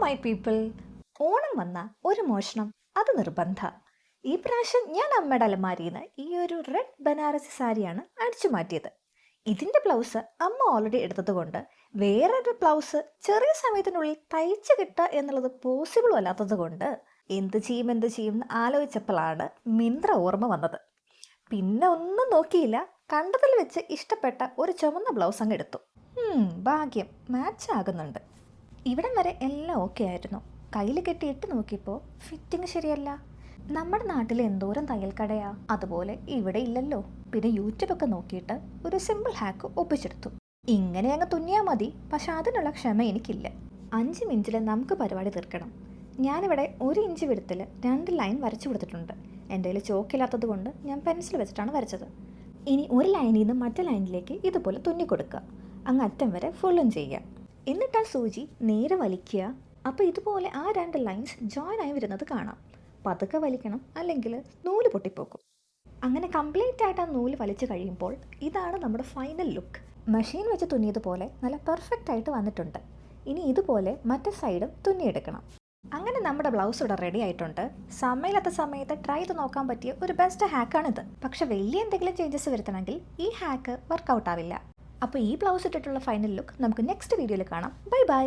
My people. Onam വന്ന ഒരു മോഷണം അത് നിർബന്ധ. ഈ പ്രാവശ്യം ഞാൻ അമ്മയുടെ അലമാരിയിൽ നിന്ന് ഈ ഒരു റെഡ് ബനാറസി സാരിയാണ് അടിച്ചു മാറ്റിയത്. ഇതിൻ്റെ ബ്ലൗസ് അമ്മ ഓൾറെഡി എടുത്തത് കൊണ്ട് വേറൊരു ബ്ലൗസ് ചെറിയ സമയത്തിനുള്ളിൽ തയ്ച്ചു കിട്ടുക എന്നുള്ളത് പോസിബിളും അല്ലാത്തത് കൊണ്ട് എന്ത് ചെയ്യും എന്ന് ആലോചിച്ചപ്പോഴാണ് മിന്ത്ര ഓർമ്മ വന്നത്. പിന്നെ ഒന്നും നോക്കിയില്ല, കണ്ടതിൽ വെച്ച് ഇഷ്ടപ്പെട്ട ഒരു ചുവന്ന ബ്ലൗസ് അങ്ങ് എടുത്തു. ഭാഗ്യം, മാച്ച് ആകുന്നുണ്ട്. ഇവിടം വരെ എല്ലാം ഓക്കെ ആയിരുന്നു. കയ്യിൽ കെട്ടിയിട്ട് നോക്കിയപ്പോൾ ഫിറ്റിങ് ശരിയല്ല. നമ്മുടെ നാട്ടിൽ എന്തോരം തയ്യൽക്കടയാ, അതുപോലെ ഇവിടെ ഇല്ലല്ലോ. പിന്നെ യൂട്യൂബൊക്കെ നോക്കിയിട്ട് ഒരു സിമ്പിൾ ഹാക്ക് ഒപ്പിച്ചെടുത്തു. ഇങ്ങനെ അങ്ങ് തുന്നിയാൽ മതി, പക്ഷെ അതിനുള്ള ക്ഷമ എനിക്കില്ല. 5 മിനിറ്റിൽ നമുക്ക് പരിപാടി തീർക്കണം. ഞാനിവിടെ 1 ഇഞ്ച് വിടത്തിൽ 2 ലൈൻ വരച്ചു കൊടുത്തിട്ടുണ്ട്. എൻ്റെ കയ്യിൽ ചോക്കില്ലാത്തത് കൊണ്ട് ഞാൻ പെൻസിൽ വെച്ചിട്ടാണ് വരച്ചത്. ഇനി ഒരു ലൈനിൽ നിന്ന് മറ്റേ ലൈനിലേക്ക് ഇതുപോലെ തുന്നിക്കൊടുക്കുക. അങ്ങ് അറ്റം വരെ ഫുള്ളും ചെയ്യുക. എന്നിട്ട് ആ സൂചി നേരെ വലിക്കുക. അപ്പോൾ ഇതുപോലെ ആ 2 ലൈൻസ് ജോയിൻ ആയി വരുന്നത് കാണാം. പതുക്കെ വലിക്കണം, അല്ലെങ്കിൽ നൂല് പൊട്ടിപ്പോക്കും. അങ്ങനെ കംപ്ലീറ്റ് ആയിട്ട് ആ നൂല് വലിച്ചു കഴിയുമ്പോൾ ഇതാണ് നമ്മുടെ ഫൈനൽ ലുക്ക്. മെഷീൻ വെച്ച് തുന്നിയതുപോലെ നല്ല പെർഫെക്റ്റ് ആയിട്ട് വന്നിട്ടുണ്ട്. ഇനി ഇതുപോലെ മറ്റേ സൈഡും തുന്നിയെടുക്കണം. അങ്ങനെ നമ്മുടെ ബ്ലൗസ് ഇവിടെ റെഡി ആയിട്ടുണ്ട്. സമയമില്ലാത്ത സമയത്ത് ട്രൈ ചെയ്ത് നോക്കാൻ പറ്റിയ ഒരു ബെസ്റ്റ് ഹാക്കാണിത്. പക്ഷെ വലിയ എന്തെങ്കിലും ചേഞ്ചസ് വരുത്തണമെങ്കിൽ ഈ ഹാക്ക് വർക്കൗട്ട് ആവില്ല. അപ്പോൾ ഈ ബ്ലൗസ് ഇട്ടിട്ടുള്ള ഫൈനൽ ലുക്ക് നമുക്ക് നെക്സ്റ്റ് വീഡിയോയിൽ കാണാം. Bye bye.